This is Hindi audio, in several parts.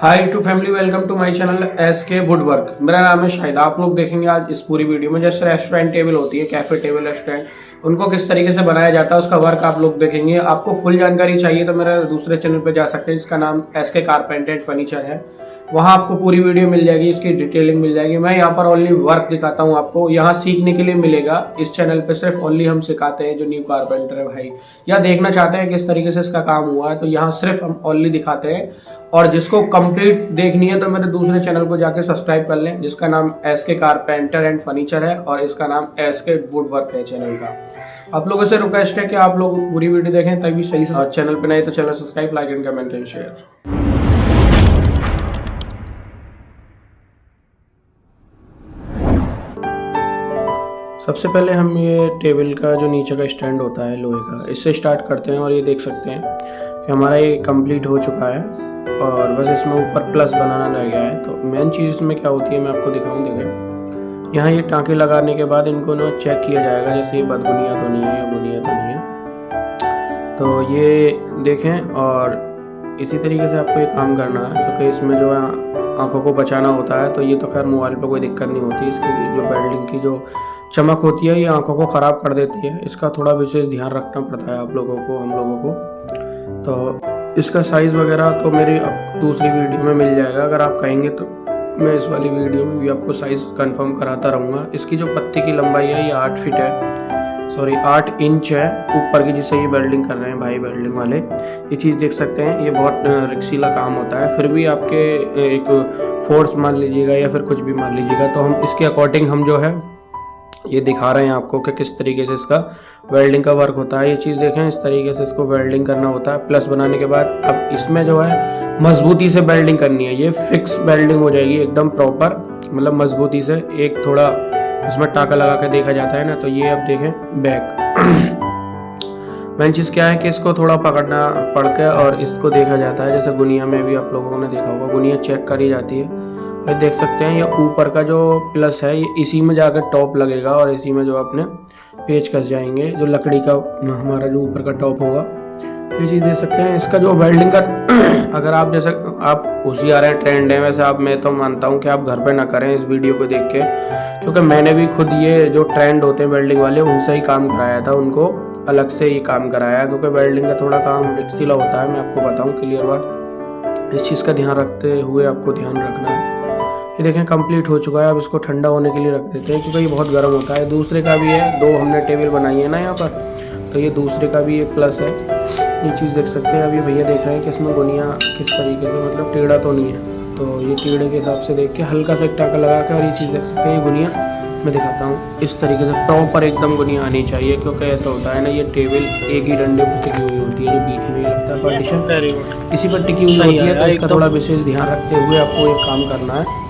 Hi to family, welcome to my channel SK woodwork. मेरा नाम है शाहिद। आप लोग देखेंगे आज इस पूरी वीडियो में जैसे रेस्टोरेंट टेबल होती है, कैफे टेबल, रेस्टोरेंट, उनको किस तरीके से बनाया जाता है उसका वर्क आप लोग देखेंगे। आपको फुल जानकारी चाहिए तो मेरे दूसरे चैनल पे जा सकते हैं जिसका नाम एसके कारपेंटर एंड फर्नीचर है। वहाँ आपको पूरी वीडियो मिल जाएगी, इसकी डिटेलिंग मिल जाएगी। मैं यहाँ पर ओनली वर्क दिखाता हूँ आपको, यहाँ सीखने के लिए मिलेगा। इस चैनल पे सिर्फ ओनली हम सिखाते हैं जो न्यू कारपेंटर है भाई, या देखना चाहते हैं किस तरीके से इसका काम हुआ है, तो यहाँ सिर्फ हम ओनली दिखाते हैं। और जिसको कंप्लीट देखनी है तो मेरे दूसरे चैनल को जाके सब्सक्राइब कर लें जिसका नाम एसके कारपेंटर एंड फर्नीचर है और इसका नाम एसके वुडवर्क है चैनल का। आप लोगों से रिक्वेस्ट है कि आप लोग पूरी वीडियो देखें तभी सही से। चैनल पे नहीं तो channel subscribe, like and comment and share. सबसे पहले हम ये टेबल का जो नीचे का स्टैंड होता है लोहे का, इससे स्टार्ट करते हैं। और ये देख सकते हैं कि हमारा ये कंप्लीट हो चुका है और बस इसमें ऊपर प्लस बनाना रह गया है। तो मेन चीज़ इसमें क्या होती है मैं आपको दिखाऊं। देखें यहाँ ये टाँके लगाने के बाद इनको ना चेक किया जाएगा, जैसे ये बदबुनिया तो नहीं है या बुनिया तो नहीं है। तो ये देखें और इसी तरीके से आपको ये काम करना है, क्योंकि इसमें जो है आँखों को बचाना होता है। तो ये तो खैर मोबाइल पर कोई दिक्कत नहीं होती, इसकी जो वेल्डिंग की जो चमक होती है ये आंखों को ख़राब कर देती है। इसका थोड़ा विशेष ध्यान रखना पड़ता है आप लोगों को, हम लोगों को। तो इसका साइज़ वगैरह तो मेरी अब दूसरी वीडियो में मिल जाएगा। अगर आप कहेंगे तो मैं इस वाली वीडियो में भी आपको साइज़ कंफर्म कराता रहूँगा। इसकी जो पत्ती की लंबाई है ये 8 फीट है, सॉरी 8 इंच है ऊपर की, जिससे ये वेल्डिंग कर रहे हैं भाई वेल्डिंग वाले। ये चीज़ देख सकते हैं, ये बहुत रिक्सीला काम होता है। फिर भी आपके एक फोर्स मान लीजिएगा या फिर कुछ भी मान लीजिएगा, तो हम इसके अकॉर्डिंग हम जो है ये दिखा रहे हैं आपको कि किस तरीके से इसका वेल्डिंग का वर्क होता है। ये चीज़ देखें, इस तरीके से इसको वेल्डिंग करना होता है। प्लस बनाने के बाद अब इसमें जो है मजबूती से वेल्डिंग करनी है। ये फिक्स वेल्डिंग हो जाएगी एकदम प्रॉपर, मतलब मजबूती से। एक थोड़ा इसमें टाका लगा के देखा जाता है ना, तो ये अब देखें बैक मेन चीज़ क्या है कि इसको थोड़ा पकड़ना पड़ के और इसको देखा जाता है। जैसे गुनिया में भी आप लोगों ने देखा होगा, गुनिया चेक करी जाती है। ये देख सकते हैं, ये ऊपर का जो प्लस है ये इसी में जाकर टॉप लगेगा और इसी में जो अपने पेच कस जाएंगे, जो लकड़ी का हमारा जो ऊपर का टॉप होगा। ये चीज़ देख सकते हैं। इसका जो वेल्डिंग का अगर आप जैसे आप होशियार हैं, ट्रेंड है, वैसे आप मैं तो मानता हूँ कि आप घर पे ना करें इस वीडियो को देख के, क्योंकि मैंने भी खुद ये जो ट्रेंड होते हैं वेल्डिंग वाले उनसे ही काम कराया था, उनको अलग से ही काम कराया, क्योंकि वेल्डिंग का थोड़ा काम रिक्सीला होता है। मैं आपको बताऊँ क्लियर बात, इस चीज़ का ध्यान रखते हुए आपको ध्यान रखना है। ये देखें कंप्लीट हो चुका है। अब इसको ठंडा होने के लिए रख देते हैं, क्योंकि ये बहुत गर्म होता है। दूसरे का भी है, 2 हमने टेबल बनाई है ना यहाँ पर, तो ये दूसरे का भी एक प्लस है। ये चीज़ देख सकते हैं। अब ये भैया देख रहे हैं कि इसमें गुनिया किस तरीके से, मतलब टेढ़ा तो नहीं है, तो ये टेढ़े के हिसाब से देख के हल्का सा एक टाँका लगा के, और ये चीज़ देख सकते हैं। ये गुनिया मैं दिखाता हूँ, इस तरीके से प्रॉपर एकदम गुनिया आनी चाहिए, क्योंकि ऐसा होता है ना ये टेबल एक ही डंडे पर टिकी हुई होती है, जो बीच में लगता है पार्टीशन, इसी पर टिकी हुई होती है। तो इसका थोड़ा विशेष ध्यान रखते हुए आपको एक काम करना है।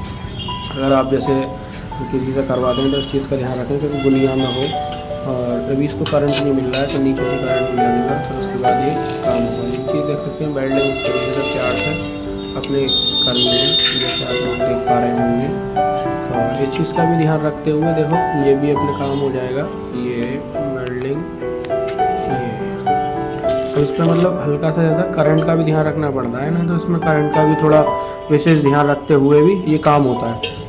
अगर आप जैसे किसी से करवा दें तो इस चीज़ का ध्यान रखें कि गुनिया ना हो। और अभी इसको करंट नहीं मिल रहा है, तो नीचे से करंट मिल लगेगा, फिर उसके बाद ये काम होगा। ये चीज़ देख सकते हैं, वेल्डिंग इस तरीके से प्यार से अपने करनी है, जैसे आप लोग देख पा रहे होंगे। तो इस चीज़ का भी ध्यान रखते हुए देखो ये भी अपने काम हो जाएगा। ये वेल्डिंग तो इसमें मतलब हल्का सा जैसा करंट का भी ध्यान रखना पड़ता है ना, तो इसमें करंट का भी थोड़ा विशेष ध्यान रखते हुए भी ये काम होता है।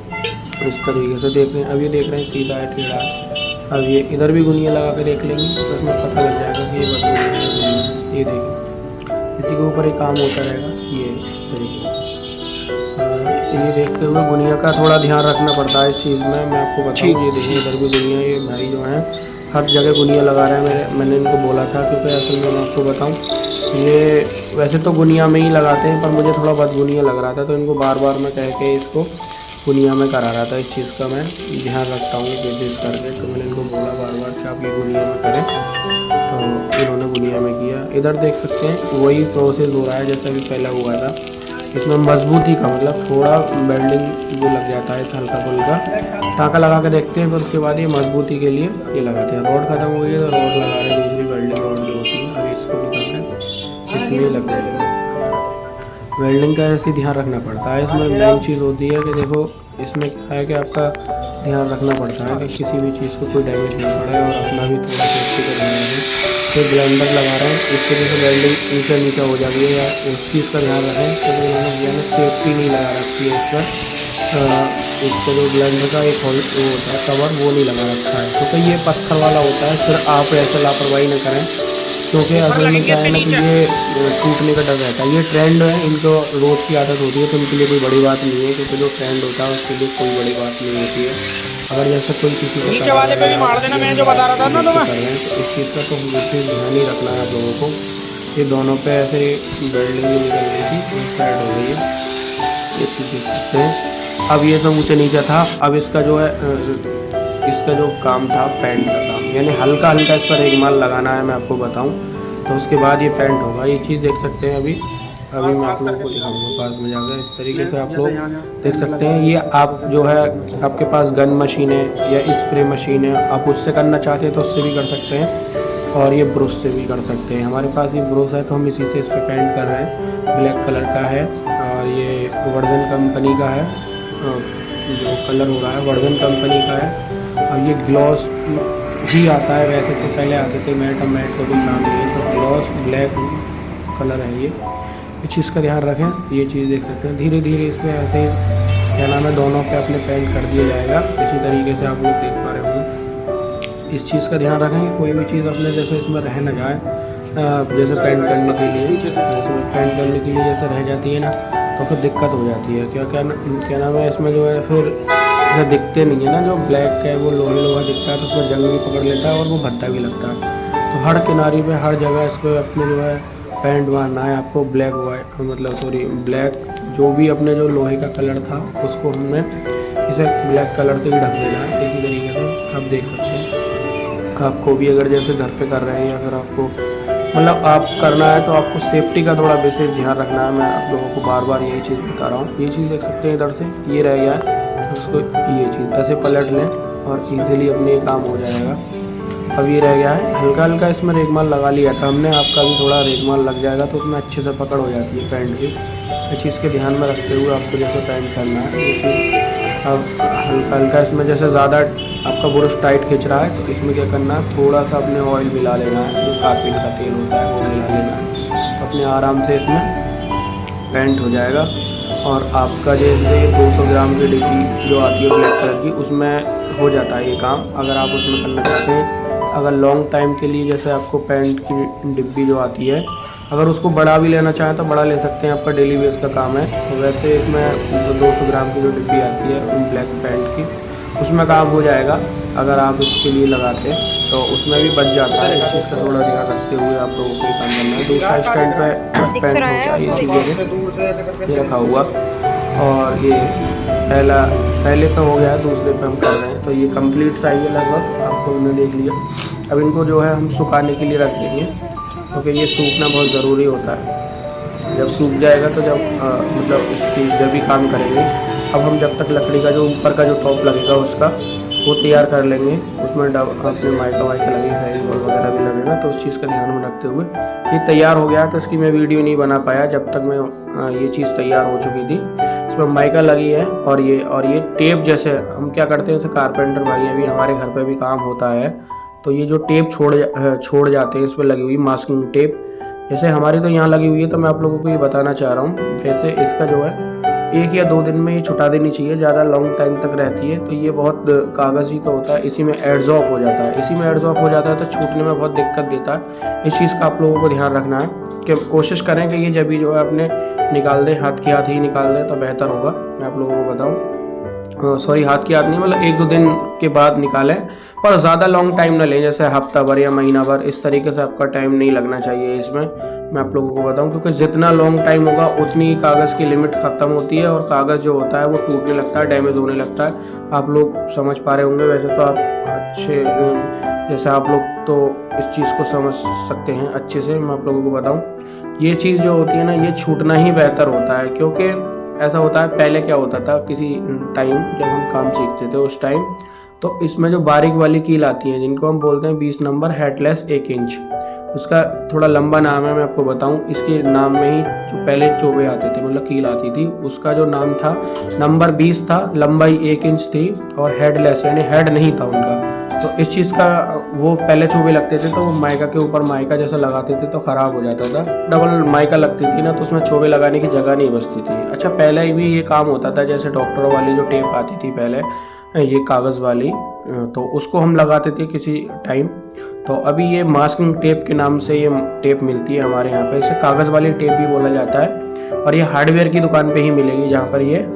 इस तरीके से देख रहे हैं, अब ये देख रहे हैं सीधा है टेढ़ा है। अब ये इधर भी गुनिया लगा के देख लेंगे तो इसमें पता लग जाएगा कि ये बस है। ये देखिए इसी के ऊपर एक काम होता रहेगा, ये इस तरीके से। ये देखते हुए गुनिया का थोड़ा ध्यान रखना पड़ता है इस चीज़ में। मैं आपको बताऊँ, ये देखिए इधर भी गुनिया, ये भाई जो हैं हर जगह गुनिया लगा रहे हैं। मैंने इनको बोला था, क्योंकि असल में मैं आपको बताऊँ ये वैसे तो गुनिया में ही लगाते हैं, पर मुझे थोड़ा बहुत गुनिया लग रहा था, तो इनको बार बार मैं कह के इसको गुनिया में करा रहा था। इस चीज़ का मैं ध्यान रखता हूँ कोशिश करके, तो मैंने इनको बोला बार बार कि आप ये गुनिया में करें, तो इन्होंने गुनिया में किया। इधर देख सकते हैं वही प्रोसेस हो रहा है जैसा कि पहले हुआ था। इसमें मजबूती का मतलब थोड़ा वेल्डिंग वो लग जाता है, हल्का फुल्का टाँका लगा के देखते हैं, फिर उसके बाद ये मजबूती के लिए ये लगाते हैं। रॉड खत्म हो गई है तो रॉड लगा रहे हैं, दूसरी वेल्डिंग रॉड जो होती है। अभी इसको निकाल रहे, इसमें लग जाएगा। वेल्डिंग का ऐसे ध्यान रखना पड़ता है। इसमें मेन चीज़ होती है कि देखो इसमें क्या है कि आपका ध्यान रखना पड़ता है कि किसी भी चीज़ को कोई डैमेज ना पड़े और अपना भी थोड़ा सेफ्टी का ध्यान रखें। फिर ब्लेंडर लगा रहे हैं, इससे जैसे वेल्डिंग ऊँचा नीचा हो जाती है, या उस चीज़ का ध्यान रखें क्योंकि मैंने सेफ्टी नहीं लगा रखी है इस पर। इसको जो ब्लेंडर का एक होल वो होता है कवर, वो नहीं लगा रखा है क्योंकि ये पत्थर वाला होता है। फिर आप ऐसे लापरवाही न करें क्योंकि असल में क्या है ना कि ये टूटने का डर रहता है। ये ट्रेंड है, इनको रोज़ की आदत होती है तो इनके लिए कोई बड़ी बात नहीं है, क्योंकि जो ट्रेंड होता है उसके लिए कोई बड़ी बात नहीं होती है। अगर जैसे कोई किसी को नीचे वाले पे भी मार देना, मैं जो बता रहा था ना तुम्हें, कर रहे हैं तो इस चीज़ का तो विशेष ध्यान ही रखना है आप लोगों को। ये दोनों पे ऐसे वेल्डिंग निकल रही थी, साइड हो गई है, ये चीज़ देख सकते हैं। अब ये सब ऊँचे नीचे था, अब इसका जो है इसका जो काम था पेंट का काम, यानी हल्का हल्का इस पर रेगमाल लगाना है, मैं आपको बताऊं तो उसके बाद ये पेंट होगा। ये चीज़ देख सकते हैं अभी मैं आप लोगों को दिखाऊंगा पास में जाकर। इस तरीके से आप लोग देख सकते हैं। ये आप जो है आपके पास गन मशीन है या स्प्रे मशीन है, आप उससे करना चाहते हैं तो उससे भी कर सकते हैं, और ये ब्रश से भी कर सकते हैं। हमारे पास ये ब्रश है तो हम इसी से इस पर पेंट कर रहे हैं, ब्लैक कलर का है और ये वर्जन कंपनी का है, जो कलर हो रहा है वर्जन कंपनी का है। और ये ग्लॉस ही आता है, वैसे तो पहले आते थे मैट, अब मैट का कोई काम नहीं है, तो ग्लॉस ब्लैक कलर है ये। इस चीज़ का ध्यान रखें। ये चीज़ देख सकते हैं धीरे धीरे इसमें ऐसे क्या नाम है दोनों पे अपने पेंट कर दिया जाएगा। इसी तरीके से आप लोग देख पा रहे होंगे। इस चीज़ का ध्यान रखें कि कोई भी चीज़ अपने जैसे इसमें रह न जाए, जैसे पेंट करने के लिए जैसे रह जाती है ना तो फिर दिक्कत हो जाती है। क्या नाम है इसमें जो है फिर ऐसा दिखते नहीं है ना, जो ब्लैक है वो लोहा दिखता है तो उसमें जंग भी पकड़ लेता है और वो भद्दा भी लगता है। तो हर किनारे पे हर जगह इसको अपने जो है पेंट मारना है आपको, ब्लैक वाइट ब्लैक जो भी अपने जो लोहे का कलर था उसको हमने इसे ब्लैक कलर से भी ढक देना है। इसी तरीके से आप देख सकते हैं। आपको भी अगर जैसे घर पे कर रहे हैं या फिर आपको मतलब आप करना है तो आपको सेफ्टी का थोड़ा विशेष ध्यान रखना है। मैं आप लोगों को बार बार यही चीज़ बता रहा हूँ। ये चीज़ देख सकते हैं इधर से ये रह गया है, उसको ये चीज़ ऐसे पलट लें और इजीली अपने काम हो जाएगा। अब ये रह गया है, हल्का हल्का इसमें रेगमाल लगा लिया था हमने, आपका भी थोड़ा रेगमाल लग जाएगा तो उसमें अच्छे से पकड़ हो जाती है पेंट की। इस चीज़ के ध्यान में रखते हुए आपको जैसे पेंट करना है ये चीज़। अब हल्का हल्का इसमें जैसे ज़्यादा आपका ब्रश टाइट खींच रहा है तो इसमें क्या करना है, थोड़ा सा अपने ऑयल मिला लेना है, जो कारपीन का तेल होता है वो मिला लेना है, तो अपने आराम से इसमें पेंट हो जाएगा। और आपका जैसे 200 ग्राम की डिब्बी जो आती है ब्लैक कलर की, उसमें हो जाता है ये काम। अगर आप उसमें करना चाहते हैं, अगर लॉन्ग टाइम के लिए जैसे आपको पेंट की डिब्बी जो आती है अगर उसको बड़ा भी लेना चाहें तो बड़ा ले सकते हैं, आपका डेली बेस का काम है। तो वैसे इसमें 200 ग्राम की जो डिब्बी आती है ब्लैक पेंट की, उसमें काम हो जाएगा। अगर आप इसके लिए लगाते हैं तो उसमें भी बच जाता है। इस चीज़ का थोड़ा ध्यान रखते हुए आप लोगों को काम करना है। दूसरा स्टैंड पे पेंट हो गया, ये चीज़ें ये रखा हुआ, और ये पहले पे हो गया, दूसरे पे हम कर रहे हैं। तो ये कंप्लीट सा ही लगभग आपको हमने देख लिया। अब इनको जो है हम सुखाने के लिए रख देंगे क्योंकि ये सूखना बहुत ज़रूरी होता है। जब सूख जाएगा तो जब मतलब इसकी जब भी काम करेंगे। अब हम जब तक लकड़ी का जो ऊपर का जो टॉप लगेगा उसका वो तैयार कर लेंगे, उसमें अपने माइका लगेगा, फेविकॉल वगैरह भी लगेगा, तो उस चीज़ का ध्यान में रखते हुए ये तैयार हो गया। तो इसकी मैं वीडियो नहीं बना पाया जब तक मैं ये चीज़ तैयार हो चुकी थी। इसमें माइका लगी है और ये टेप, जैसे हम क्या करते हैं, जैसे कारपेंटर भाई अभी हमारे घर पे भी काम होता है तो ये जो टेप छोड़ जाते हैं इस पर लगी हुई मास्किंग टेप, जैसे हमारी तो यहाँ लगी हुई है, तो मैं आप लोगों को ये बताना चाह रहा हूँ। जैसे इसका जो है 1 या 2 दिन में ये छुटा देनी चाहिए, ज़्यादा लॉन्ग टाइम तक रहती है। तो ये बहुत कागज़ ही तो होता है, इसी में एड्स ऑफ हो जाता है, तो छूटने में बहुत दिक्कत देता है। इस चीज़ का आप लोगों को ध्यान रखना है कि कोशिश करें कि ये जब भी जो है अपने निकाल दें, हाथ के हाथ ही निकाल दें तो बेहतर होगा। मैं आप लोगों को बताऊँ, सॉरी हाथ की हाथ नहीं, मतलब 1-2 दिन के बाद निकालें, पर ज़्यादा लॉन्ग टाइम ना लें, जैसे हफ्ता भर या महीना भर, इस तरीके से आपका टाइम नहीं लगना चाहिए इसमें। मैं आप लोगों को बताऊं, क्योंकि जितना लॉन्ग टाइम होगा उतनी ही कागज़ की लिमिट ख़त्म होती है और कागज़ जो होता है वो टूटने लगता है, डैमेज होने लगता है। आप लोग समझ पा रहे होंगे, वैसे तो आप अच्छे जैसे आप लोग तो इस चीज़ को समझ सकते हैं अच्छे से। मैं आप लोगों को बताऊँ, ये चीज़ जो होती है ना, ये छूटना ही बेहतर होता है। क्योंकि ऐसा होता है, पहले क्या होता था, किसी टाइम जब हम काम सीखते थे उस टाइम, तो इसमें जो बारीक वाली कील आती है जिनको हम बोलते हैं 20 नंबर हेडलेस 1 इंच, उसका थोड़ा लंबा नाम है, मैं आपको बताऊं। इसके नाम में ही जो पहले चोबे आते थे, मतलब कील आती थी, उसका जो नाम था नंबर 20 था, लंबाई 1 इंच थी और हेडलेस यानी हेड नहीं था उनका, तो इस चीज़ का वो पहले चूबे लगते थे तो वो माइका के ऊपर माइका जैसा लगाते थे तो ख़राब हो जाता था। डबल माइका लगती थी ना तो उसमें चूबे लगाने की जगह नहीं बचती थी। अच्छा, पहले भी ये काम होता था, जैसे डॉक्टरों वाली जो टेप आती थी पहले, ये कागज़ वाली, तो उसको हम लगाते थे किसी टाइम। तो अभी ये मास्किंग टेप के नाम से ये टेप मिलती है हमारे यहाँ पे, इसे कागज़ वाली टेप भी बोला जाता है। और ये हार्डवेयर की दुकान पे ही मिलेगी, जहाँ पर ये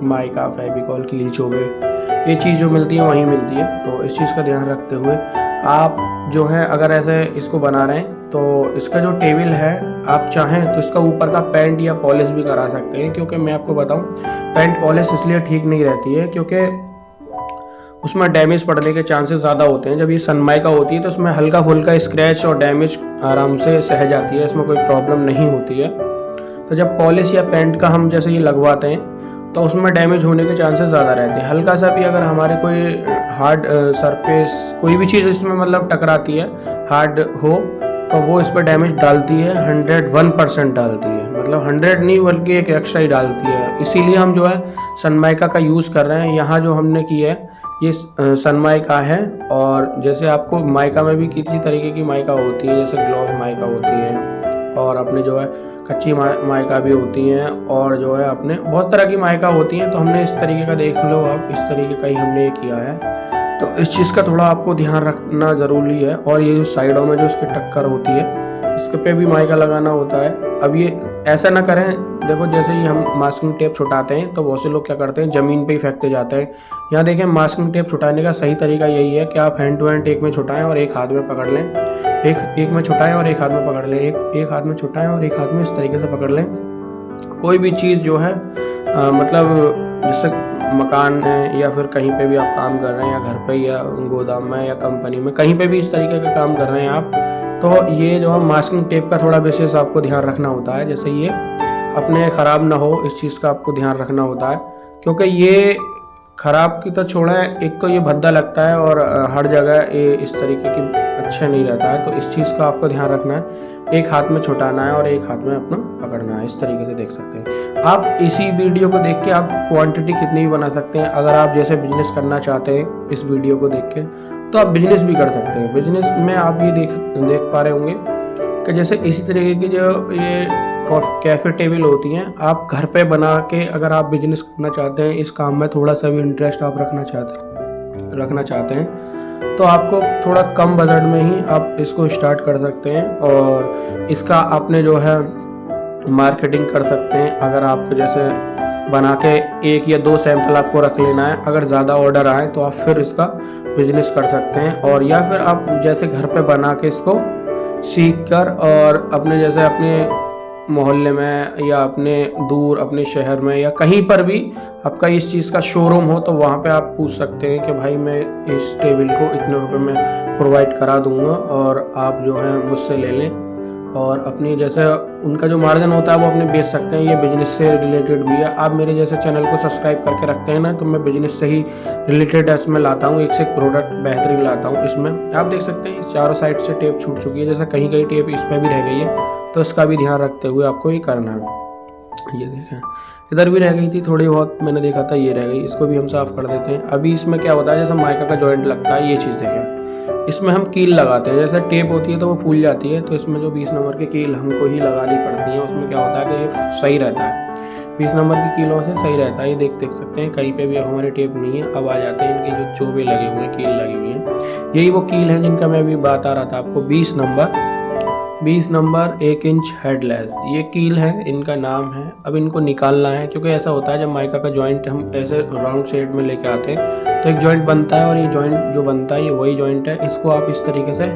माइका, फेविकॉल, कील, चोबे, ये चीज़ जो मिलती है वहीं मिलती है। तो इस चीज़ का ध्यान रखते हुए आप जो है अगर ऐसे इसको बना रहे हैं तो इसका जो टेबल है, आप चाहें तो इसका ऊपर का पेंट या पॉलिश भी करा सकते हैं। क्योंकि मैं आपको बताऊं, पेंट पॉलिश इसलिए ठीक नहीं रहती है क्योंकि उसमें डैमेज पड़ने के चांसेस ज़्यादा होते हैं। जब ये सनमाइका होती है तो उसमें हल्का फुल्का स्क्रैच और डैमेज आराम से सह जाती है, इसमें कोई प्रॉब्लम नहीं होती है। तो जब पॉलिश या पेंट का हम जैसे ये लगवाते हैं तो उसमें डैमेज होने के चांसेस ज़्यादा रहते हैं। हल्का सा भी अगर हमारे कोई हार्ड सरफेस, कोई भी चीज़ इसमें मतलब टकराती है, हार्ड हो, तो वो इस पर डैमेज डालती है, 101% डालती है। मतलब 100 नहीं बल्कि एक एक्स्ट्रा ही डालती है। इसीलिए हम जो है सनमाइका का यूज़ कर रहे हैं। यहाँ जो हमने किया है ये सनमाइका है। और जैसे आपको माइका में भी किसी तरीके की माइका होती है, जैसे ग्लॉस माइका होती है और अपने जो है कच्ची माइका भी होती हैं, और जो है अपने बहुत तरह की माइका होती हैं। तो हमने इस तरीके का, देख लो आप, इस तरीके का ही हमने ये किया है। तो इस चीज़ का थोड़ा आपको ध्यान रखना ज़रूरी है। और ये जो साइडों में जो इसके टक्कर होती है, इसके पे भी माइका लगाना होता है। अब ये ऐसा ना करें, देखो जैसे ही हम मास्किंग टेप छुटाते हैं तो बहुत से लोग क्या करते हैं, ज़मीन पे ही फेंकते जाते हैं। यहाँ देखें, मास्किंग टेप छुटाने का सही तरीका यही है कि आप हैंड टू हैंड एक में छुटाएं और एक हाथ में पकड़ लें, एक में छुटाएं और एक हाथ में पकड़ लें, एक हाथ में छुटाएं और एक हाथ में, इस तरीके से पकड़ लें। कोई भी चीज़ जो है मतलब जैसे मकान है या फिर कहीं पे भी आप काम कर रहे हैं, या घर पे या गोदाम में या कंपनी में, कहीं पे भी इस तरीके का काम कर रहे हैं आप, तो ये जो है मास्किंग टेप का थोड़ा विशेष आपको ध्यान रखना होता है। जैसे ये अपने ख़राब ना हो, इस चीज़ का आपको ध्यान रखना होता है। क्योंकि ये ख़राब की तो छोड़ा है, एक तो ये भद्दा लगता है और हर जगह ये इस तरीके की अच्छा नहीं रहता है। तो इस चीज़ का आपको ध्यान रखना है। एक हाथ में छुटाना है और एक हाथ में अपना पकड़ना है, इस तरीके से देख सकते हैं आप। इसी वीडियो को देख के आप क्वांटिटी कितनी भी बना सकते हैं। अगर आप जैसे बिजनेस करना चाहते हैं इस वीडियो को देख के, तो आप बिजनेस भी कर सकते हैं। बिजनेस में आप ये देख पा रहे होंगे कि जैसे इसी तरीके की जो ये कैफ़े टेबल होती हैं, आप घर पे बना के अगर आप बिजनेस करना चाहते हैं, इस काम में थोड़ा सा भी इंटरेस्ट आप रखना चाहते हैं तो आपको थोड़ा कम बजट में ही आप इसको स्टार्ट कर सकते हैं। और इसका आपने जो है मार्केटिंग कर सकते हैं। अगर आपको जैसे बना के 1 या 2 सैंपल आपको रख लेना है, अगर ज़्यादा ऑर्डर आए तो आप फिर इसका बिजनेस कर सकते हैं। और या फिर आप जैसे घर पे बना के इसको सीख कर, और अपने जैसे अपने मोहल्ले में या अपने दूर अपने शहर में या कहीं पर भी आपका इस चीज़ का शोरूम हो, तो वहाँ पे आप पूछ सकते हैं कि भाई मैं इस टेबल को इतने रुपए में प्रोवाइड करा दूंगा और आप जो है मुझसे ले लें। और अपनी जैसे उनका जो मार्जिन होता है वो अपने बेच सकते हैं। ये बिजनेस से रिलेटेड भी है। आप मेरे जैसे चैनल को सब्सक्राइब करके रखते हैं ना, तो मैं बिजनेस से ही रिलेटेड इसमें लाता हूँ, एक से एक प्रोडक्ट बेहतरीन लाता हूँ। इसमें आप देख सकते हैं चारों साइड से टेप छूट चुकी है, जैसे कहीं कहीं टेप इस पर भी रह गई है, तो इसका भी ध्यान रखते हुए आपको ये करना है। ये देखें, इधर भी रह गई थी थोड़ी बहुत, मैंने देखा था ये रह गई, इसको भी हम साफ़ कर देते हैं। अभी इसमें क्या होता है, जैसे माइका का जॉइंट लगता है, ये चीज़ देखें, इसमें हम कील लगाते हैं। जैसे टेप होती है तो वो फूल जाती है, तो इसमें जो 20 नंबर की कील हमको ही लगानी पड़ती है। उसमें क्या होता है कि ये सही रहता है, 20 नंबर की कीलों से सही रहता है। ये देख सकते हैं कहीं पे भी हमारे टेप नहीं है। अब आ जाते हैं इनके जो चोबे लगे हुए हैं, कील लगी हुई हैं। यही वो कील हैं जिनका मैं अभी बात आ रहा था आपको। 20 नंबर 1 इंच हेडलेस, ये कील है, इनका नाम है। अब इनको निकालना है, क्योंकि ऐसा होता है जब माइका का जॉइंट हम ऐसे राउंड शेड में लेके आते हैं तो एक जॉइंट बनता है, और ये जॉइंट जो बनता है ये वही जॉइंट है। इसको आप इस तरीके से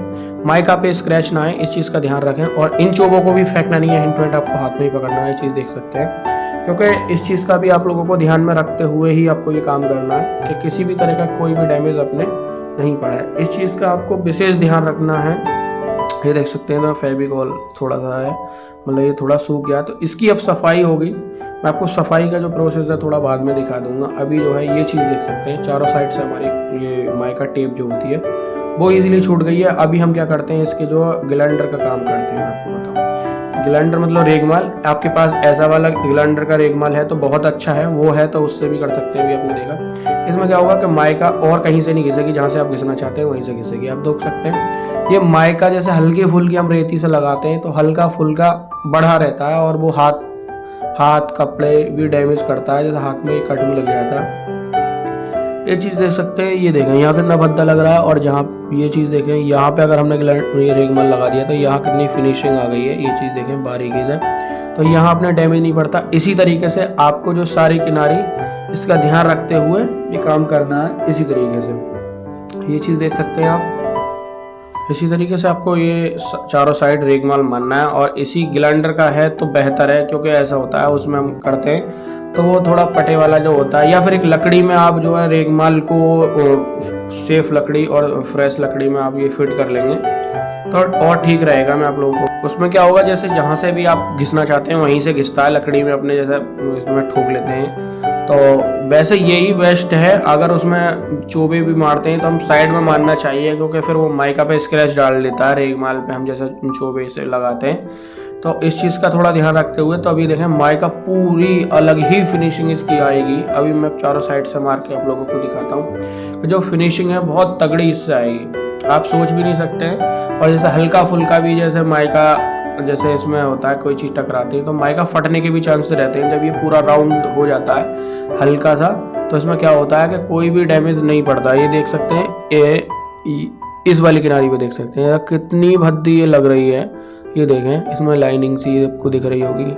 माइका पे स्क्रैच ना आए, इस चीज़ का ध्यान रखें। और इन चोबों को भी फेंकना नहीं है, हिंट विंट आपको हाथ में ही पकड़ना है। ये चीज़ देख सकते हैं, क्योंकि इस चीज़ का भी आप लोगों को ध्यान में रखते हुए ही आपको ये काम करना है कि किसी भी तरह का कोई भी डैमेज अपने नहीं पड़ा है। इस चीज़ का आपको विशेष ध्यान रखना है। ये देख सकते हैं ना, फेविकॉल थोड़ा सा है, मतलब ये थोड़ा सूख गया, तो इसकी अब सफाई होगी। मैं आपको सफाई का जो प्रोसेस है थोड़ा बाद में दिखा दूंगा। अभी जो है ये चीज़ देख सकते हैं, चारों साइड से हमारी ये माइका टेप जो होती है वो इजीली छूट गई है। अभी हम क्या करते हैं, इसके जो ग्लाइंडर का काम करते हैं, मैं आपको बताऊँ। ग्लाइंडर मतलब रेगमाल, आपके पास ऐसा वाला ग्लाइंडर का रेगमाल है तो बहुत अच्छा है, वो है तो उससे भी कर सकते हैं। अभी आपने देखा इसमें क्या होगा कि माइका और कहीं से नहीं घिसेगी, जहाँ से आप घिसना चाहते हैं वहीं से घिसेगी। आप देख सकते हैं ये माइका जैसे हल्की फुल्की हम रेती से लगाते हैं तो हल्का फुल्का बढ़ा रहता है, और वो हाथ कपड़े भी डैमेज करता है, जैसे हाथ में ये कट भी लग जाता है। ये चीज़ देख सकते हैं, ये देखें यहाँ कितना भद्दा लग रहा है, और जहाँ ये चीज़ देखें यहाँ पे अगर हमने ये रेगमाल लगा दिया तो यहाँ कितनी फिनिशिंग आ गई है। ये चीज़ देखें बारीकी से, तो यहाँ अपने डैमेज नहीं पड़ता। इसी तरीके से आपको जो सारी किनारी इसका ध्यान रखते हुए ये काम करना है। इसी तरीके से ये चीज़ देख सकते हैं आप, इसी तरीके से आपको ये चारों साइड रेगमाल मारना है। और इसी ग्लाइंडर का है तो बेहतर है, क्योंकि ऐसा होता है उसमें हम करते हैं तो वो थोड़ा पटे वाला जो होता है, या फिर एक लकड़ी में आप जो है रेगमाल को सेफ लकड़ी और फ्रेश लकड़ी में आप ये फिट कर लेंगे तो और ठीक रहेगा। मैं आप लोगों को उसमें क्या होगा, जैसे जहाँ से भी आप घिसना चाहते हैं वहीं से घिसता है लकड़ी में, अपने जैसे इसमें ठोक लेते हैं। तो वैसे यही बेस्ट है। अगर उसमें चोबे भी मारते हैं तो हम साइड में मारना चाहिए, क्योंकि फिर वो माइका पे स्क्रैच डाल देता है रेगमाल पे हम जैसे चोबे से लगाते हैं। तो इस चीज़ का थोड़ा ध्यान रखते हुए, तो अभी देखें माइका पूरी अलग ही फिनिशिंग इसकी आएगी। अभी मैं चारों साइड से मार के आप लोगों को दिखाता हूँ कि जो फिनिशिंग है बहुत तगड़ी इससे आएगी, आप सोच भी नहीं सकते हैं। और जैसे हल्का फुल्का भी जैसे माइका जैसे इसमें होता है, कोई चीज़ टकराती है तो माइका फटने के भी चांस रहते हैं। जब ये पूरा राउंड हो जाता है हल्का सा, तो इसमें क्या होता है कि कोई भी डैमेज नहीं पड़ता। ये देख सकते हैं, ये इस वाली किनारी पे देख सकते हैं कितनी भद्दी ये लग रही है। ये देखें इसमें लाइनिंग सी आपको दिख रही होगी,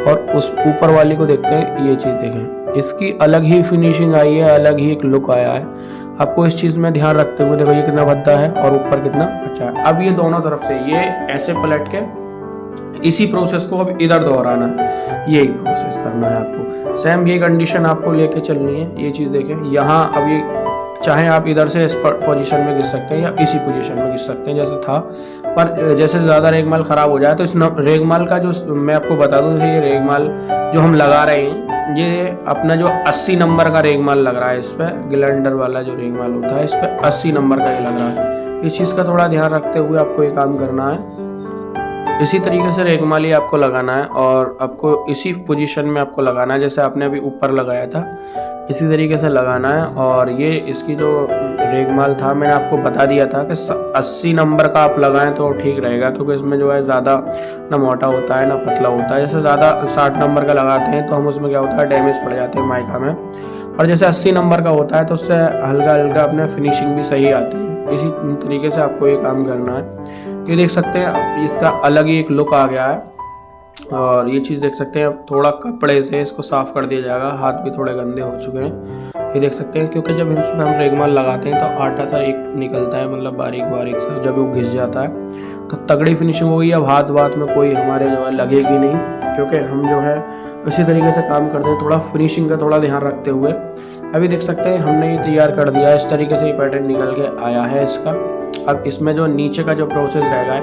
और उस ऊपर वाली को देखते हैं, ये चीज़ देखें इसकी अलग ही फिनिशिंग आई है, अलग ही एक लुक आया है। आपको इस चीज़ में ध्यान रखते हुए देखो ये कितना भद्दा है और ऊपर कितना अच्छा है। अब ये दोनों तरफ से ये ऐसे पलट के इसी प्रोसेस को अब इधर दोहराना है, यही प्रोसेस करना है आपको। सेम ये कंडीशन आपको लेके चलनी है। ये चीज़ देखें यहाँ, अब ये चाहे आप इधर से इस पोजीशन में घिस सकते हैं या इसी पोजीशन में घिस सकते हैं जैसे था, पर जैसे ज़्यादा रेगमाल ख़राब हो जाए तो इस रेगमाल का जो मैं आपको बता दूं, ये रेगमाल जो हम लगा रहे हैं ये अपना जो 80 नंबर का रेगमाल लग रहा है। इस पर ग्लाइंडर वाला जो रेगमाल होता है इस पर 80 नंबर का ये लग रहा है। इस चीज़ का थोड़ा ध्यान रखते हुए आपको ये काम करना है। इसी तरीके से रेगमाल ही आपको लगाना है, और आपको इसी पोजीशन में आपको लगाना है जैसे आपने अभी ऊपर लगाया था, इसी तरीके से लगाना है। और ये इसकी जो रेगमाल था मैंने आपको बता दिया था कि 80 नंबर का आप लगाएं तो ठीक रहेगा, क्योंकि इसमें जो है ज़्यादा ना मोटा होता है ना पतला होता है। जैसे ज़्यादा 60 नंबर का लगाते हैं तो हम उसमें क्या होता है डैमेज पड़ जाते हैं माइका में, और जैसे 80 नंबर का होता है तो उससे हल्का हल्का अपने फिनिशिंग भी सही आती है। इसी तरीके से आपको ये काम करना है। ये देख सकते हैं इसका अलग ही एक लुक आ गया है, और ये चीज़ देख सकते हैं अब थोड़ा कपड़े से इसको साफ़ कर दिया जाएगा, हाथ भी थोड़े गंदे हो चुके हैं। ये देख सकते हैं क्योंकि जब इसमें हम रेगमाल लगाते हैं तो आटा सा एक निकलता है, मतलब बारीक बारीक सा, जब वो घिस जाता है तो तगड़ी फिनिशिंग होगी। अब हाथ में कोई हमारे जो है लगेगी नहीं, क्योंकि हम जो है इसी तरीके से काम करते हैं, थोड़ा फिनिशिंग का थोड़ा ध्यान रखते हुए। अभी देख सकते हैं हमने ये तैयार कर दिया, इस तरीके से ये पैटर्न निकल के आया है इसका। अब इसमें जो नीचे का जो प्रोसेस रहेगा है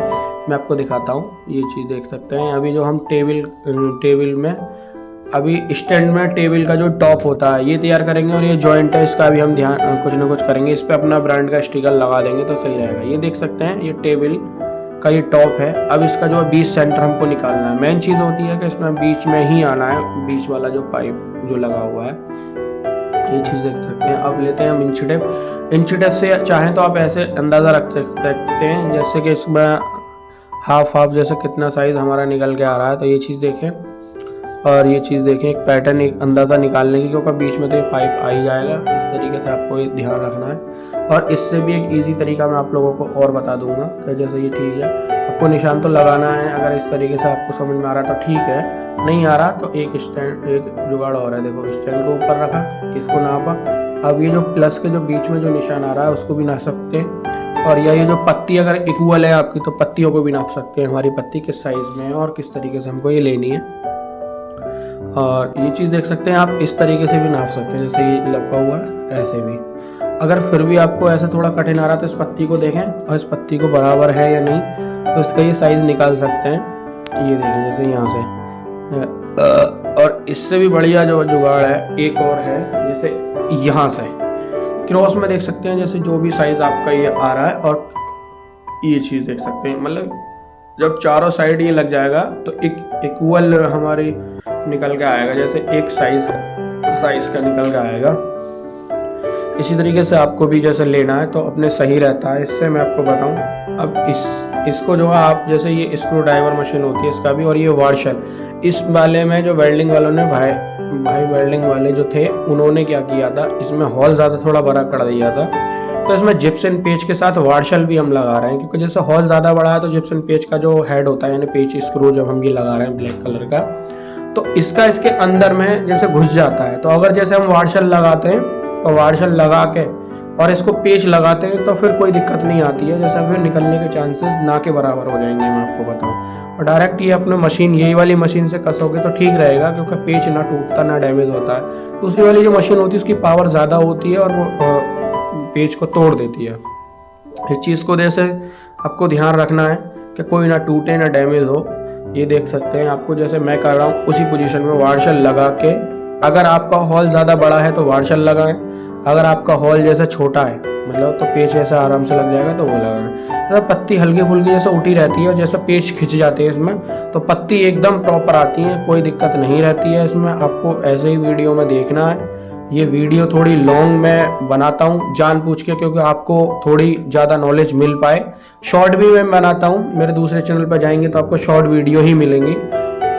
मैं आपको दिखाता हूँ। ये चीज़ देख सकते हैं, अभी जो हम टेबल में अभी स्टैंड में टेबल का जो टॉप होता है ये तैयार करेंगे, और ये जॉइंट है इसका भी हम ध्यान कुछ ना कुछ करेंगे। इस पर अपना ब्रांड का स्टिकर लगा देंगे तो सही रहेगा। ये देख सकते हैं ये टेबल का ये टॉप है। अब इसका जो बीच सेंटर हमको निकालना है। मेन चीज़ होती है कि इसमें बीच में ही आना है, बीच वाला जो पाइप जो लगा हुआ है, ये चीज़ देख सकते हैं। अब लेते हैं हम इंच टेप। इंच टेप से चाहें तो आप ऐसे अंदाज़ा रख सकते हैं जैसे कि इसमें हाफ जैसे कितना साइज़ हमारा निकल के आ रहा है। तो ये चीज़ देखें, और ये चीज़ देखें, एक पैटर्न एक अंदाज़ा निकालने की, क्योंकि बीच में तो ये पाइप आ ही जाएगा। इस तरीके से आपको ये ध्यान रखना है। और इससे भी एक इजी तरीका मैं आप लोगों को और बता दूंगा कि जैसे ये ठीक है, आपको निशान तो लगाना है। अगर इस तरीके से आपको समझ में आ रहा तो ठीक है, नहीं आ रहा तो एक जुगाड़ और है। देखो स्टैंड को ऊपर रखा, इसको नापा। अब ये जो प्लस के जो बीच में जो निशान आ रहा है उसको भी नाप सकते हैं, और ये जो पत्ती अगर इक्वल है आपकी तो पत्तियों को भी नाप सकते हैं, हमारी पत्ती किस साइज़ में है और किस तरीके से हमको ये लेनी है। और ये चीज़ देख सकते हैं आप इस तरीके से भी नाप सकते हैं, जैसे ये लपका हुआ है ऐसे भी। अगर फिर भी आपको ऐसा थोड़ा कठिन आ रहा है तो इस पत्ती को देखें, और इस पत्ती को बराबर है या नहीं, तो इसका ये साइज़ निकाल सकते हैं। ये देखें जैसे यहाँ से, और इससे भी बढ़िया जो जुगाड़ है एक और है, जैसे यहाँ से क्रॉस में देख सकते हैं, जैसे जो भी साइज़ आपका ये आ रहा है, और ये चीज़ देख सकते हैं, मतलब जब चारों साइड ये लग जाएगा तो एक इक्वल हमारी निकल के आएगा, जैसे एक साइज का निकल के आएगा। इसी तरीके से आपको भी जैसे लेना है तो अपने सही रहता है। इससे मैं आपको बताऊं, अब इसको जो है आप जैसे ये स्क्रू ड्राइवर मशीन होती है इसका भी, और ये वार्शल, इस वाले में जो वेल्डिंग वालों ने भाई वेल्डिंग वाले जो थे उन्होंने क्या किया था, इसमें हॉल ज़्यादा थोड़ा बड़ा कर दिया था, तो इसमें जिप्सन पेच के साथ वार्शल भी हम लगा रहे हैं, क्योंकि जैसे हॉल ज़्यादा बड़ा है तो जिप्सन पेच का जो हेड होता है यानी पेच स्क्रू जब हम ये लगा रहे हैं ब्लैक कलर का, तो इसका इसके अंदर में जैसे घुस जाता है। तो अगर जैसे हम वार्शल लगाते हैं और वार्शल लगा के और इसको पेच लगाते हैं तो फिर कोई दिक्कत नहीं आती है, जैसे फिर निकलने के चांसेस ना के बराबर हो जाएंगे, मैं आपको बताऊं। और डायरेक्ट ये अपने मशीन, यही वाली मशीन से कसोगे तो ठीक रहेगा, क्योंकि पेच ना टूटता ना डैमेज होता है। दूसरी वाली जो मशीन होती है उसकी पावर ज़्यादा होती है और वो पेच को तोड़ देती है। इस चीज़ को जैसे आपको ध्यान रखना है कि कोई ना टूटे ना डैमेज हो। ये देख सकते हैं आपको, जैसे मैं कर रहा हूँ उसी पोजीशन में वार्शल लगा के, अगर आपका हॉल ज़्यादा बड़ा है तो वार्शल लगाएं, अगर आपका हॉल जैसे छोटा है मतलब तो पेच ऐसे आराम से लग जाएगा तो वो लगाएं। तो पत्ती हल्की फुल्की जैसे उठी रहती है और जैसे पेच खिंच जाते हैं इसमें, तो पत्ती एकदम प्रॉपर आती है, कोई दिक्कत नहीं रहती है इसमें। आपको ऐसे ही वीडियो में देखना है। ये वीडियो थोड़ी लॉन्ग मैं बनाता हूँ जानबूझ के, क्योंकि आपको थोड़ी ज़्यादा नॉलेज मिल पाए। शॉर्ट भी मैं बनाता हूँ, मेरे दूसरे चैनल पर जाएंगे तो आपको शॉर्ट वीडियो ही मिलेंगी,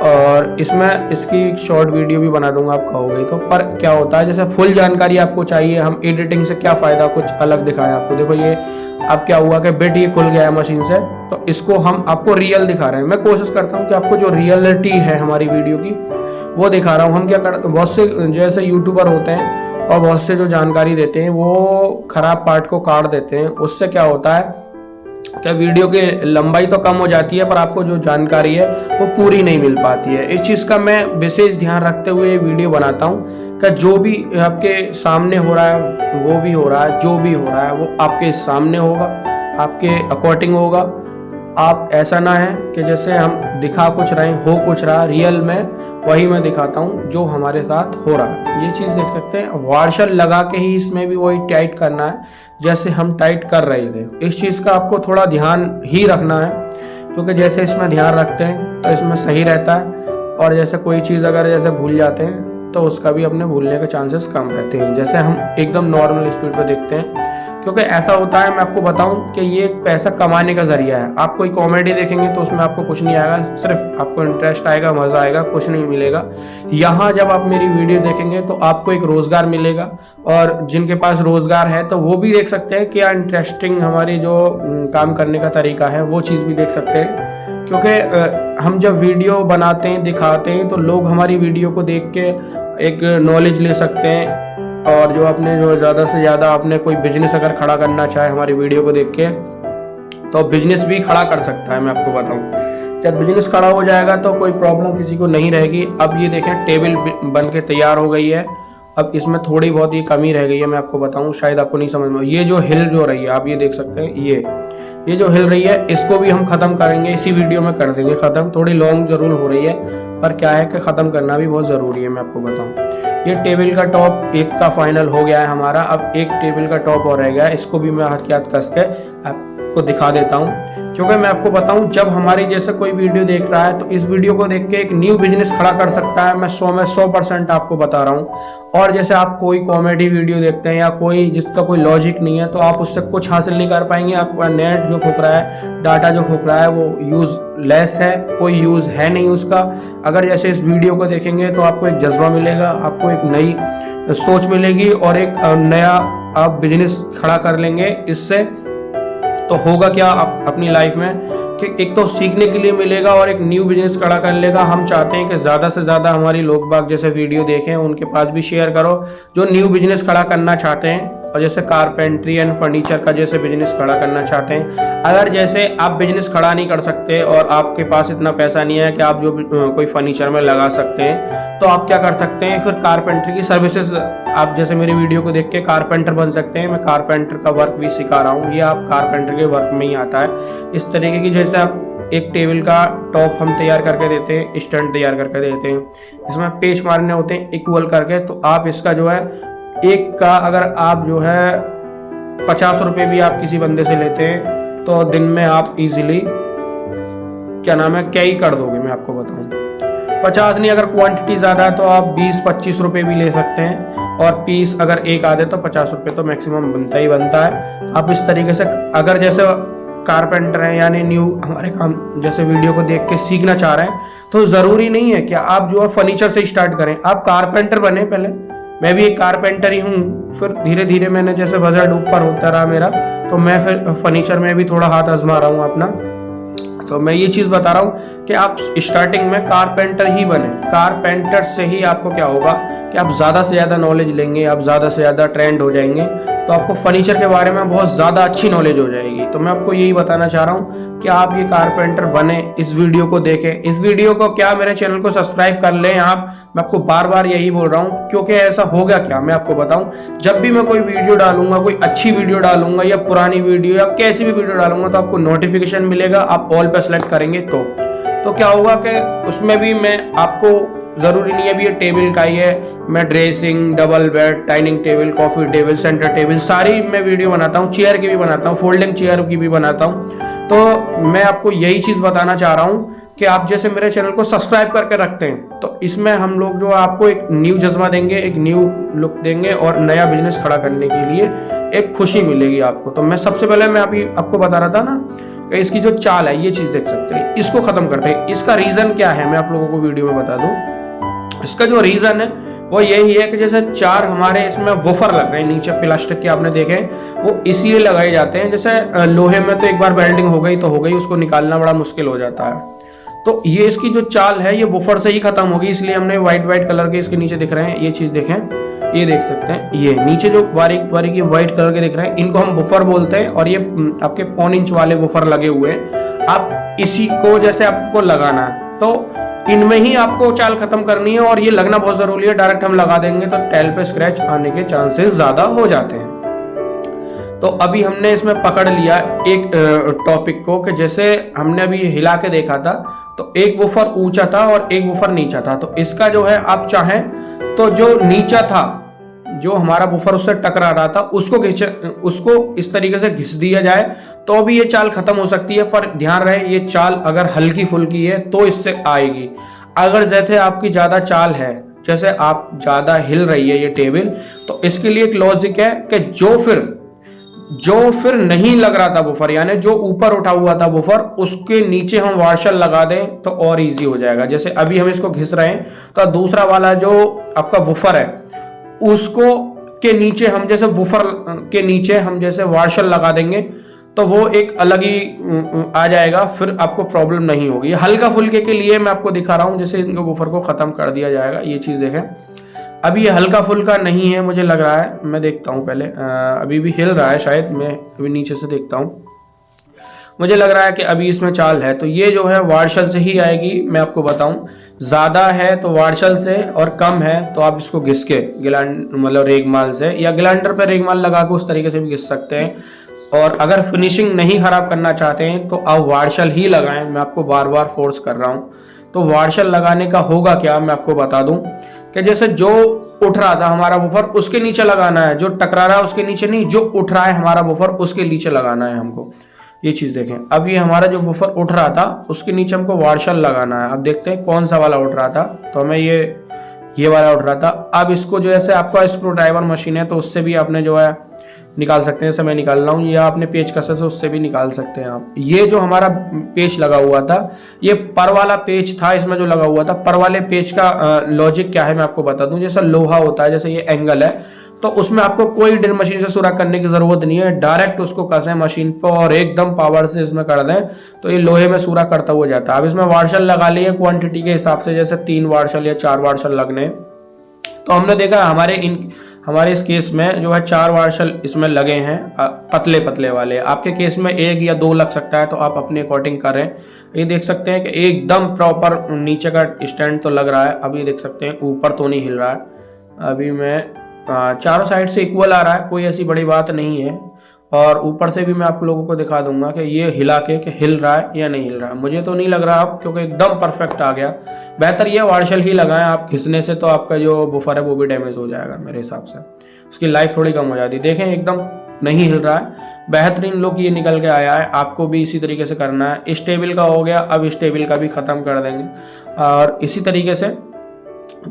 और इसमें इसकी शॉर्ट वीडियो भी बना दूंगा आप कहोगे तो। पर क्या होता है, जैसे फुल जानकारी आपको चाहिए, हम एडिटिंग से क्या फ़ायदा कुछ अलग दिखाएं आपको। देखो ये अब क्या हुआ कि बिट ये खुल गया है मशीन से, तो इसको हम आपको रियल दिखा रहे हैं। मैं कोशिश करता हूँ कि आपको जो रियलिटी है हमारी वीडियो की वो दिखा रहा हूँ। हम क्या करते हैं, बहुत से जैसे यूट्यूबर होते हैं और बहुत से जो जानकारी देते हैं वो खराब पार्ट को काट देते हैं। उससे क्या होता है क्या वीडियो की लंबाई तो कम हो जाती है, पर आपको जो जानकारी है वो पूरी नहीं मिल पाती है। इस चीज़ का मैं विशेष ध्यान रखते हुए वीडियो बनाता हूँ कि जो भी आपके सामने हो रहा है वो भी हो रहा है, जो भी हो रहा है वो आपके सामने होगा, आपके अकॉर्डिंग होगा। आप ऐसा ना है कि जैसे हम दिखा कुछ रहे हो कुछ रहा, रियल में वही मैं दिखाता हूँ जो हमारे साथ हो रहा है। ये चीज़ देख सकते हैं, वार्शल लगा के ही इसमें भी वही टाइट करना है जैसे हम टाइट कर रहे थे। इस चीज़ का आपको थोड़ा ध्यान ही रखना है, क्योंकि जैसे इसमें ध्यान रखते हैं तो इसमें सही रहता है, और जैसे कोई चीज़ अगर जैसे भूल जाते हैं तो उसका भी अपने भूलने के चांसेस कम रहते हैं, जैसे हम एकदम नॉर्मल स्पीड पर देखते हैं। क्योंकि ऐसा होता है, मैं आपको बताऊं कि ये एक पैसा कमाने का जरिया है। आप कोई कॉमेडी देखेंगे तो उसमें आपको कुछ नहीं आएगा, सिर्फ आपको इंटरेस्ट आएगा, मज़ा आएगा, कुछ नहीं मिलेगा। यहाँ जब आप मेरी वीडियो देखेंगे तो आपको एक रोज़गार मिलेगा, और जिनके पास रोज़गार है तो वो भी देख सकते हैं क्या इंटरेस्टिंग हमारी जो काम करने का तरीका है, वो चीज़ भी देख सकते हैं। क्योंकि हम जब वीडियो बनाते हैं दिखाते हैं तो लोग हमारी वीडियो को देख के एक नॉलेज ले सकते हैं, और जो अपने जो ज़्यादा से ज़्यादा आपने कोई बिजनेस अगर खड़ा करना चाहे हमारी वीडियो को देख के तो बिजनेस भी खड़ा कर सकता है। मैं आपको बताऊं, जब बिजनेस खड़ा हो जाएगा तो कोई प्रॉब्लम किसी को नहीं रहेगी। अब ये देखें टेबल बन के तैयार हो गई है। अब इसमें थोड़ी बहुत ये कमी रह गई है, मैं आपको बताऊं, शायद आपको नहीं समझ में। ये जो हिल जो रही है आप ये देख सकते हैं, ये जो हिल रही है इसको भी हम ख़त्म करेंगे, इसी वीडियो में कर देंगे ख़त्म। थोड़ी लॉन्ग जरूर हो रही है, पर क्या है कि ख़त्म करना भी बहुत ज़रूरी है। मैं आपको बताऊं, ये टेबल का टॉप एक का फाइनल हो गया है हमारा। अब एक टेबल का टॉप और रह गया, इसको भी मैं हाथ के हाथ कस के आपको दिखा देता हूँ। क्योंकि मैं आपको बताऊं, जब हमारी जैसे कोई वीडियो देख रहा है तो इस वीडियो को देख के एक न्यू बिजनेस खड़ा कर सकता है। मैं 100% आपको बता रहा हूं। और जैसे आप कोई कॉमेडी वीडियो देखते हैं या कोई जिसका कोई लॉजिक नहीं है तो आप उससे कुछ हासिल नहीं कर पाएंगे। आपका नेट जो फूक रहा है, डाटा जो फूक रहा है वो यूज लेस है, कोई यूज है नहीं उसका। अगर जैसे इस वीडियो को देखेंगे तो आपको एक जज्बा मिलेगा, आपको एक नई सोच मिलेगी और एक नया आप बिजनेस खड़ा कर लेंगे। इससे तो होगा क्या आप अपनी लाइफ में कि एक तो सीखने के लिए मिलेगा और एक न्यू बिजनेस खड़ा कर लेगा। हम चाहते हैं कि ज़्यादा से ज़्यादा हमारी लोग बाग जैसे वीडियो देखें, उनके पास भी शेयर करो जो न्यू बिजनेस खड़ा करना चाहते हैं, और जैसे कारपेंट्री एंड फर्नीचर का जैसे बिजनेस खड़ा करना चाहते हैं। अगर जैसे आप बिजनेस खड़ा नहीं कर सकते और आपके पास इतना पैसा नहीं है कि आप जो कोई फर्नीचर में लगा सकते हैं, तो आप क्या कर सकते हैं, फिर कारपेंट्री की सर्विसेज आप जैसे मेरी वीडियो को देख के कारपेंटर बन सकते हैं। मैं कारपेंटर का वर्क भी सिखा रहा हूँ, ये आप कारपेंटर के वर्क में ही आता है। इस तरीके की जैसे आप एक टेबल का टॉप हम तैयार करके देते हैं, स्टैंड तैयार करके देते हैं, इसमें पेच मारने होते हैं इक्वल करके। तो आप इसका जो है एक का अगर आप जो है 50 रुपये भी आप किसी बंदे से लेते हैं तो दिन में आप इजीली क्या नाम है क्या ही कर दोगे, मैं आपको बताऊं। 50 नहीं, अगर क्वांटिटी ज़्यादा है तो आप 20-25 रुपये भी ले सकते हैं, और पीस अगर एक आधे तो 50 रुपये तो मैक्सिमम बनता ही बनता है। आप इस तरीके से अगर जैसे कारपेंटर हैं यानी न्यू हमारे काम जैसे वीडियो को देख के सीखना चाह रहे हैं, तो ज़रूरी नहीं है कि आप जो है फर्नीचर से स्टार्ट करें, आप कारपेंटर बने पहले। मैं भी एक कारपेंटर ही हूँ, फिर धीरे धीरे मैंने जैसे बजट ऊपर होता रहा मेरा, तो मैं फिर फर्नीचर में भी थोड़ा हाथ आजमा रहा हूँ अपना। तो मैं ये चीज़ बता रहा हूँ कि आप स्टार्टिंग में कारपेंटर ही बने। कारपेंटर से ही आपको क्या होगा कि आप ज़्यादा से ज़्यादा नॉलेज लेंगे, आप ज़्यादा से ज़्यादा ट्रेंड हो जाएंगे, तो आपको फर्नीचर के बारे में बहुत ज़्यादा अच्छी नॉलेज हो जाएगी। तो मैं आपको यही बताना चाह रहा हूँ कि आप ये कारपेंटर बने, इस वीडियो को देखें। इस वीडियो को क्या मेरे चैनल को सब्सक्राइब कर लें आप, मैं आपको बार बार यही बोल रहा हूँ, क्योंकि ऐसा होगा क्या मैं आपको बताऊँ, जब भी मैं कोई वीडियो डालूंगा, कोई अच्छी वीडियो डालूंगा या पुरानी वीडियो या कैसी भी वीडियो डालूंगा, तो आपको नोटिफिकेशन मिलेगा। आप ऑल पे सेलेक्ट करेंगे तो क्या होगा कि उसमें भी मैं आपको, जरूरी नहीं है भी ये टेबल का ही है, मैं dressing, double bed, dining table, coffee table, centre table, सारी मैं वीडियो बनाता हूँ। चेयर की भी बनाता हूँ, फोल्डिंग चेयर की भी बनाता हूँ। तो मैं आपको यही चीज़ बताना चाह रहा हूँ कि आप जैसे मेरे चैनल को सब्सक्राइब करके रखते हैं, तो इसमें हम लोग जो आपको एक न्यू जज्बा देंगे, एक न्यू लुक देंगे, और नया बिजनेस खड़ा करने के लिए एक खुशी मिलेगी आपको। तो मैं सबसे पहले मैं अभी आपको बता रहा था ना कि इसकी जो चाल है, ये चीज़ देख सकते हैं, इसको ख़त्म करते हैं। इसका रीज़न क्या है मैं आप लोगों को वीडियो में बता दूँ। इसका जो रीज़न है वो यही है कि जैसे 4 हमारे इसमें वूफर लग रहे हैं नीचे प्लास्टिक के, आपने देखे, वो इसीलिए लगाए जाते हैं। जैसे लोहे में तो एक बार वेल्डिंग हो गई तो हो गई, उसको निकालना बड़ा मुश्किल हो जाता है। तो ये इसकी जो चाल है ये वूफर से ही खत्म होगी, इसलिए हमने वाइट कलर के इसके नीचे दिख रहे हैं, ये चीज़ देखें, ये देख सकते हैं, ये नीचे जो बारीक बारीक ये व्हाइट कलर के दिख रहे हैं, इनको हम वूफर बोलते हैं। और ये आपके 1.25 इंच वाले वूफर लगे हुए हैं। आप इसी को जैसे आपको लगाना है तो इनमें ही आपको चाल खत्म करनी है, और ये लगना बहुत जरूरी है। डायरेक्ट हम लगा देंगे तो टाइल पे स्क्रैच आने के चांसेस ज्यादा हो जाते हैं। तो अभी हमने इसमें पकड़ लिया एक टॉपिक को कि जैसे हमने अभी हिला के देखा था, तो एक वूफर ऊंचा था और एक वूफर नीचा था। तो इसका जो है आप चाहें तो जो नीचा था, जो हमारा वूफर उससे टकरा रहा था, उसको इस तरीके से घिस दिया जाए तो भी ये चाल खत्म हो सकती है। पर ध्यान रहे ये चाल अगर हल्की फुल्की है तो इससे आएगी। अगर जैसे आपकी ज्यादा चाल है, जैसे आप ज्यादा हिल रही है ये टेबल, तो इसके लिए एक लॉजिक है कि जो फिर नहीं लग रहा था वूफर, यानी जो ऊपर उठा हुआ था वूफर, उसके नीचे हम वार्शल लगा दें तो और इजी हो जाएगा। जैसे अभी हम इसको घिस रहे हैं तो दूसरा वाला जो आपका वूफर है उसको के नीचे हम जैसे वूफर के नीचे हम जैसे वार्शल लगा देंगे तो वो एक अलग ही आ जाएगा, फिर आपको प्रॉब्लम नहीं होगी। हल्का फुल्के के लिए मैं आपको दिखा रहा हूं, जैसे इनके वूफर को खत्म कर दिया जाएगा। ये चीज देखें, अभी ये हल्का फुल्का नहीं है मुझे लग रहा है, मैं देखता हूं पहले, अभी भी हिल रहा है शायद, मैं अभी नीचे से देखता हूं, मुझे लग रहा है कि अभी इसमें चाल है। तो ये जो है वार्शल से ही आएगी। मैं आपको बताऊं, ज्यादा है तो वार्शल से, और कम है तो आप इसको घिस के मतलब रेगमाल से या ग्लाइंडर पर रेगमाल लगा के उस तरीके से भी घिस सकते हैं। और अगर फिनिशिंग नहीं खराब करना चाहते हैं तो आप वार्शल ही लगाएं। मैं आपको बार बार फोर्स कर रहा हूं। तो वार्शल लगाने का होगा क्या, मैं आपको बता दूं कि जैसे जो उठ रहा था हमारा वूफर उसके नीचे लगाना है, जो टकरा रहा है उसके नीचे नहीं, जो उठ रहा है हमारा वूफर उसके नीचे लगाना है हमको। ये चीज देखें, अब ये हमारा जो वूफर उठ रहा था उसके नीचे हमको वार्शल लगाना है। अब देखते हैं कौन सा वाला उठ रहा था, तो हमें ये वाला उठ रहा था। अब इसको जो है आपका स्क्रू ड्राइवर मशीन है तो उससे भी आपने जो है निकाल सकते हैं, जैसे मैं निकाल रहा हूँ, या आपने पेच कसे से उससे भी निकाल सकते हैं आप। ये जो हमारा पेच लगा हुआ था ये पर वाला पेच था, इसमें जो लगा हुआ था पर वाले पेच का लॉजिक क्या है मैं आपको बता दूं। जैसा लोहा होता है, जैसे ये एंगल है, तो उसमें आपको कोई ड्रिल मशीन से सुराख करने की जरूरत नहीं है। डायरेक्ट उसको कसें मशीन पर और एकदम पावर से इसमें कर दें तो ये लोहे में सुराख करता हुआ जाता है। अब इसमें वार्शल लगा लिए क्वांटिटी के हिसाब से, जैसे 3 वार्शल या 4 वार्शल लगने, तो हमने देखा हमारे इस केस में जो है 4 वार्शल इसमें लगे हैं, पतले पतले वाले। आपके केस में 1 या 2 लग सकता है, तो आप अपने अकॉर्डिंग करें। ये देख सकते हैं कि एकदम प्रॉपर नीचे का स्टैंड तो लग रहा है। अभी देख सकते हैं ऊपर तो नहीं हिल रहा है, अभी मैं चारों साइड से इक्वल आ रहा है, कोई ऐसी बड़ी बात नहीं है। और ऊपर से भी मैं आप लोगों को दिखा दूंगा कि ये हिला के कि हिल रहा है या नहीं हिल रहा है। मुझे तो नहीं लग रहा अब, क्योंकि एकदम परफेक्ट आ गया। बेहतर ये वार्शल ही लगाएं आप, घिसने से तो आपका जो वूफर है वो भी डैमेज हो जाएगा मेरे हिसाब से, उसकी लाइफ थोड़ी कम हो जाती है। देखें एकदम नहीं हिल रहा है। बेहतरीन लुक ये निकल के आया है। आपको भी इसी तरीके से करना है। इस टेबल का हो गया, अब इस टेबल का भी ख़त्म कर देंगे। और इसी तरीके से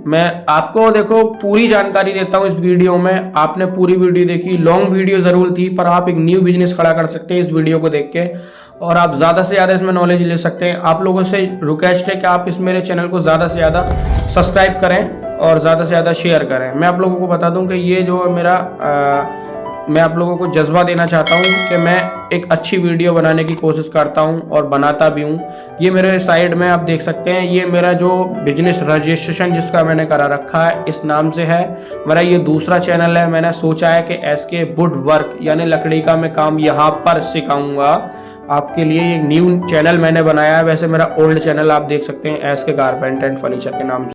मैं आपको देखो पूरी जानकारी देता हूँ इस वीडियो में। आपने पूरी वीडियो देखी, लॉन्ग वीडियो ज़रूर थी, पर आप एक न्यू बिजनेस खड़ा कर सकते हैं इस वीडियो को देख के, और आप ज़्यादा से ज़्यादा इसमें नॉलेज ले सकते हैं। आप लोगों से रिक्वेस्ट है कि आप इस मेरे चैनल को ज़्यादा से ज़्यादा सब्सक्राइब करें और ज़्यादा से ज़्यादा शेयर करें। मैं आप लोगों को बता दूं कि ये जो मेरा मैं आप लोगों को जज्बा देना चाहता हूं कि मैं एक अच्छी वीडियो बनाने की कोशिश करता हूं और बनाता भी हूं। ये मेरे साइड में आप देख सकते हैं, ये मेरा जो बिजनेस रजिस्ट्रेशन जिसका मैंने करा रखा है इस नाम से है। मेरा ये दूसरा चैनल है। मैंने सोचा है कि SK वुड वर्क यानी लकड़ी का मैं काम यहाँ पर सिखाऊंगा आपके लिए। एक न्यू चैनल मैंने बनाया है। वैसे मेरा ओल्ड चैनल आप देख सकते हैं SK कारपेंटर एंड फर्नीचर के नाम से।